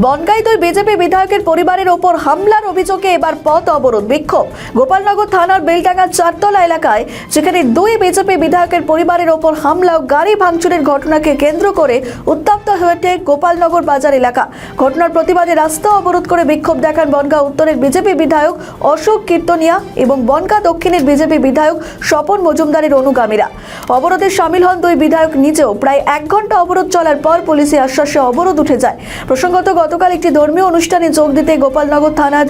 বনগাঁয় দুই বিজেপি বিধায়কের পরিবারের ওপর হামলার অভিযোগে এবার পথ অবরোধ বিক্ষোভ। গোপালনগর থানার বেলডাঙ্গা চারতলা এলাকায় যেখানে দুই বিজেপি বিধায়কের পরিবারের ওপর হামলা ও গাড়ি ভাঙচুরের ঘটনাকে কেন্দ্র করে উত্তপ্ত হয়ে ওঠে গোপালনগর বাজার এলাকা। ঘটনার প্রতিবাদে রাস্তা অবরোধ করে বিক্ষোভ দেখান বনগাঁ উত্তরের বিজেপি বিধায়ক অশোক কীর্তনিয়া এবং বনগাঁ দক্ষিণের বিজেপি বিধায়ক স্বপন মজুমদারের অনুগামীরা। অবরোধে সামিল হন দুই বিধায়ক নিজেও। প্রায় 1 ঘন্টা অবরোধ চলার পর পুলিশের আশ্বাসে অবরোধ উঠে যায়। প্রসঙ্গত গতকাল একটি ধর্মীয় অনুষ্ঠানে যোগ দিতে গোপালনগর থানার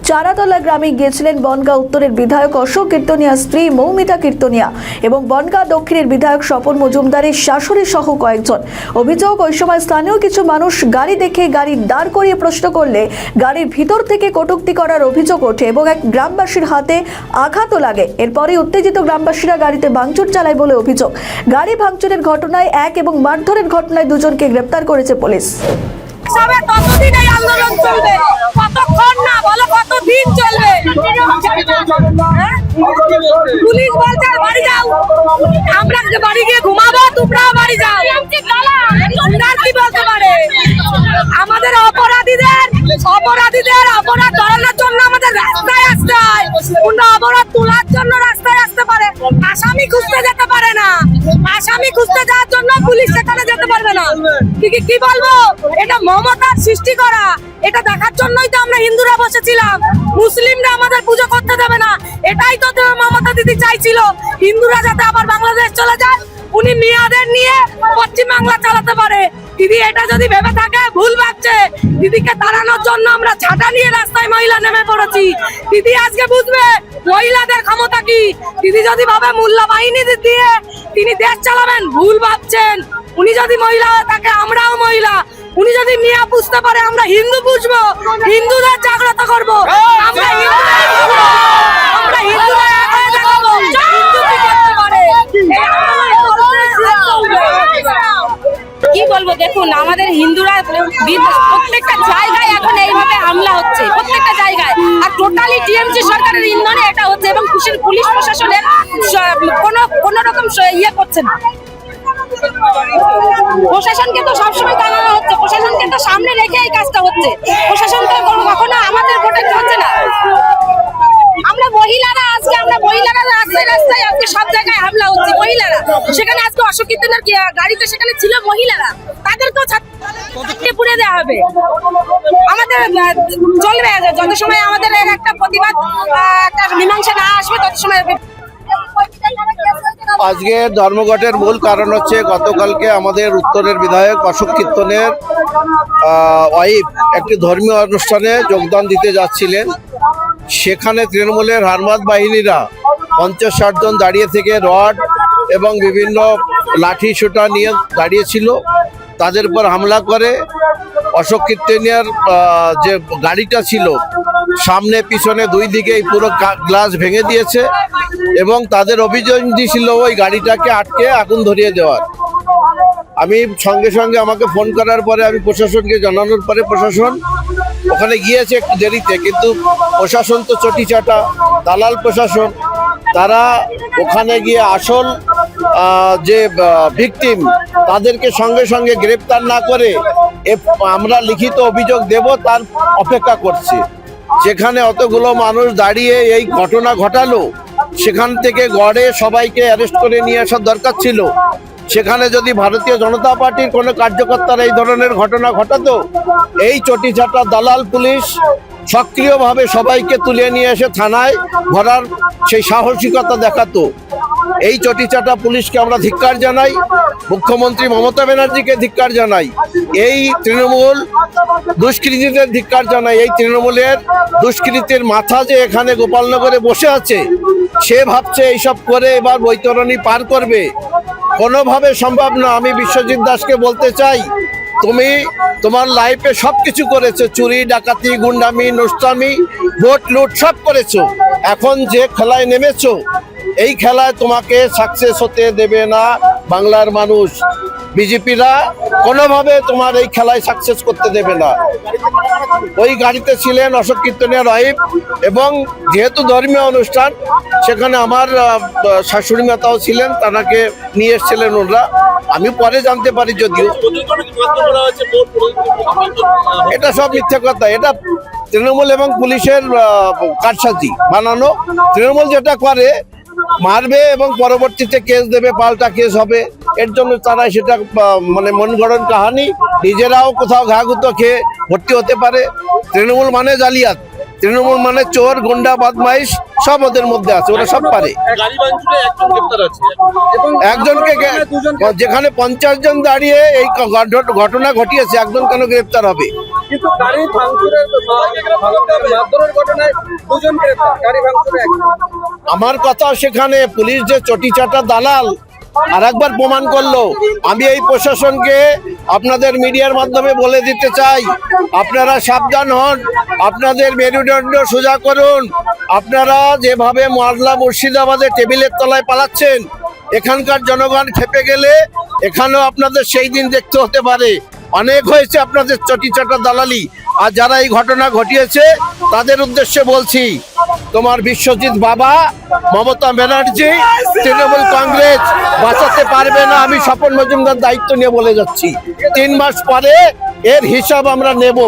চারাতলা গ্রামে গিয়েছিলেন বনগাঁ উত্তরের বিধায়ক অশোক কীর্তনিয়া স্ত্রী মৌমিতা কীর্তনিয়া এবং বনগাঁ দক্ষিণের বিধায়ক স্বপন মজুমদারের শাশুড়ি সহ কয়েকজন। অভিযোগ, ওই সময় স্থানীয় কিছু মানুষ গাড়ি দেখে গাড়ি দাঁড় করিয়ে প্রশ্ন করলে গাড়ির ভিতর থেকে কটূক্তি করার অভিযোগ ওঠে এবং এক গ্রামবাসীর হাতে আঘাতও লাগে। এরপরই উত্তেজিত গ্রামবাসীরা গাড়িতে ভাঙচুর চালায় বলে অভিযোগ। গাড়ি ভাঙচুরের ঘটনায় 1 এবং মারধরের ঘটনায় 2 জনকে গ্রেপ্তার করেছে পুলিশ। ততদিন এই আন্দোলন চলবে, কতক্ষণ না বলো, কতদিন চলবে? পুলিশ বলছে বাড়ি যাও, আমরা বাড়ি গিয়ে ঘুমাবো, তোমরাও বাড়ি যাও। কি বলতে পারে? আমাদের অপরাধীদের অপরাধ ধরানোর জন্য আমাদের রাস্তায় আসতে হয়, অপরাধ তোলার জন্য রাস্তায় আসতে পারে। আসামি খুঁজতে যেতে পারে না, আসামি খুঁজতে যাওয়ার জন্য পুলিশ সেখানে যেতে পারবে না। কি বলবো, এটা মমতার সৃষ্টি করা। এটা দেখার জন্যই তো আমরা হিন্দুরা বসেছিলাম, মুসলিমরা আমাদের পুজো করতে দেবে না। এটাই তো মমতা দিদি চাইছিল, হিন্দুরা যাতে আবার বাংলাদেশ চলে যায়, উনি মিয়াদের নিয়ে পশ্চিম বাংলা চালাতে পারে। দিদি এটা যদি ভেবে থাকে ভুল ভাবছে। দিদিকে তাড়ানোর জন্য আমরা ছাতা নিয়ে রাস্তায় মহিলা নেমে পড়েছি। দিদি আজকে বুঝবে মহিলাদের ক্ষমতা কি। দিদি যদি ভাবে মূল্য বাহিনী দিয়ে তিনি দেশ চালাবেন, ভুল ভাবছেন। উনি যদি মহিলা তাকে আমরাও মহিলা। উনি যদি মিয়া বুঝতে পারে, আমরা হিন্দু বুঝবো, হিন্দুদের জাগ্রত করবো। আমরা হিন্দুরা কি বলবো, দেখুন আমাদের হিন্দুরা প্রত্যেকটা জায়গায় এখন এইভাবে হামলা হচ্ছে, প্রত্যেকটা জায়গায়। আর টোটালি টিএমসি সরকারের ইন্ধনে এটা হচ্ছে এবং পুলিশ প্রশাসনের কোনো রকম ইয়ে করছে না। প্রশাসনকে তো সবসময় জানানো হচ্ছে, প্রশাসনকে তো সামনে রেখে এই কাজটা হচ্ছে। প্রশাসন তো কখনো আমাদের প্রোটেক্ট হচ্ছে না। আমরা মহিলারা রাস্তায় আজকে সব জায়গায় হামলা হচ্ছে। মহিলারা সেখানে আজকে অশোক কীর্তনের গাড়িতে সেখানে ছিল মহিলারা, তাদেরকেও পুড়ে দেওয়া হবে। আমাদের চলবে, যত সময় আমাদের একটা প্রতিবাদ একটা মীমাংসা না আসবে তত সময়। আজকে ধর্মঘটের মূল কারণ হচ্ছে গতকালকে আমাদের উত্তরের বিধায়ক অশোক কীর্তনের ওয়াইফ একটি ধর্মীয় অনুষ্ঠানে যোগদান দিতে যাচ্ছিলেন। সেখানে তৃণমূলের হারমাদ বাহিনীরা 50-60 জন দাঁড়িয়ে থেকে রড এবং বিভিন্ন লাঠি সোটা নিয়ে দাঁড়িয়েছিল। তাদের উপর হামলা করে অশোক কীর্তনিয়ার যে গাড়িটা ছিল সামনে পিছনে 2 দিকেই পুরো গ্লাস ভেঙে দিয়েছে এবং তাদের অভিযোগ দিয়েছিল ওই গাড়িটাকে আটকে আগুন ধরিয়ে দেওয়ার। আমি সঙ্গে সঙ্গে আমাকে ফোন করার পরে আমি প্রশাসনকে জানানোর পরে প্রশাসন ওখানে গিয়েছে একটু দেরিতে, কিন্তু প্রশাসন তো চটিচাটা দালাল প্রশাসন। তারা ওখানে গিয়ে আসল যে ভিকটিম তাদেরকে সঙ্গে সঙ্গে গ্রেপ্তার না করে আমরা লিখিত অভিযোগ দেব তার অপেক্ষা করছি। যেখানে অতগুলো মানুষ দাঁড়িয়ে এই ঘটনা ঘটালো, সেখান থেকে গড়ে সবাইকে অ্যারেস্ট করে নিয়ে আসার দরকার ছিল। সেখানে যদি ভারতীয় জনতা পার্টির কোনো কার্যকর্তারা এই ধরনের ঘটনা ঘটাতো, এই চটিচাটা দালাল পুলিশ সক্রিয়ভাবে সবাইকে তুলে নিয়ে এসে থানায় ভরার সেই সাহসিকতা দেখাতো। এই চটিচাটা পুলিশকে আমরা ধিক্কার জানাই, মুখ্যমন্ত্রী মমতা ব্যানার্জিকে ধিক্কার জানাই, এই তৃণমূল দুষ্কৃতীদের ধিক্কার জানাই। এই তৃণমূলের দুষ্কৃতির মাথা যে এখানে গোপালনগরে বসে আছে, সে ভাবছে এইসব করে এবার বৈতরণী পার করবে। কোনোভাবে সম্ভব না। আমি বিশ্বজিৎ দাসকে বলতে চাই, তুমি তোমার লাইফে সবকিছু করেছো, চুরি ডাকাতি গুন্ডামি নষ্টামি ভোট লুট সব করেছো। এখন যে খেলায় নেমেছো, এই খেলায় তোমাকে সাকসেস হতে দেবে না বাংলার মানুষ। বিজেপিরা কোনোভাবে তোমার এই খেলায় সাকসেস করতে দেবে না। ওই গাড়িতে ছিলেন অশোক কীর্তনের ওয়াইফ, এবং যেহেতু ধর্মীয় অনুষ্ঠান সেখানে আমার শাশুড়ি মাতাও ছিলেন, তাকে নিয়ে এসেছিলেন ওরা। আমি পরে জানতে পারি, যদিও এটা সব মিথ্যে কথা। এটা তৃণমূল এবং পুলিশের কারসাজি বানানো। তৃণমূল যেটা করে, মারবে এবং পরবর্তীতে কেস দেবে, পাল্টা কেস হবে। এর জন্য তারা সেটা মানে মন গড়ন কাহানি, নিজেরাও কোথাও ঘাগুতো খেয়ে ভর্তি হতে পারে। তৃণমূল মানে জালিয়াত, তৃণমূল মানে চোর, গুন্ডা, বদমাইশ সব ওদের মধ্যে আছে, ওরা সব পারে। একজনকে যেখানে 50 জন দাঁড়িয়ে এই ঘটনা ঘটিয়েছে, একজন কেন গ্রেপ্তার হবে? কিন্তু গাড়ি ভাঙচুরের মারধরের ঘটনায় 2 জন গ্রেপ্তার, গাড়ি ভাঙচুরে 1 জন। আমার কথা, সেখানে পুলিশ যে চটিচাটা দালাল আর একবার প্রমাণ করলো। আমি এই প্রশাসনকে আপনাদের মিডিয়ার মাধ্যমে বলে দিতে চাই, আপনারা সাবধান হন, আপনাদের মেরুদণ্ড সোজা করুন। আপনারা যেভাবে মালদা মুর্শিদাবাদে টেবিলের তলায় পালাচ্ছেন, এখানকার জনগণ খেপে গেলে এখানেও আপনাদের সেই দিন দেখতে হতে পারে। অনেক হয়েছে আপনাদের চটিচাটা দালালি। আর যারা এই ঘটনা ঘটিয়েছে তাদের উদ্দেশ্যে বলছি, তোমার বিশ্বজিৎ বাবা, মমতা ব্যানার্জি, তৃণমূল কংগ্রেস বাঁচাতে পারবে না। আমি স্বপন মজুমদার দায়িত্ব নিয়ে বলে যাচ্ছি, 3 মাস পরে এর হিসাব আমরা নেব,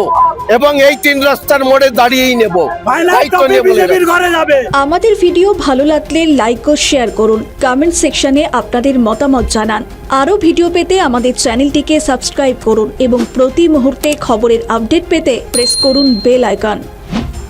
এবং এই 3 রাস্তার মোড়ে দাঁড়িয়েই নেব, দায়িত্ব নিয়ে বলে যাচ্ছি। আমাদের ভিডিও ভালো লাগলে লাইক ও শেয়ার করুন, কমেন্ট সেকশনে আপনাদের মতামত জানান। আরও ভিডিও পেতে আমাদের চ্যানেলটিকে সাবস্ক্রাইব করুন এবং প্রতি মুহূর্তে খবরের আপডেট পেতে প্রেস করুন বেল আইকন।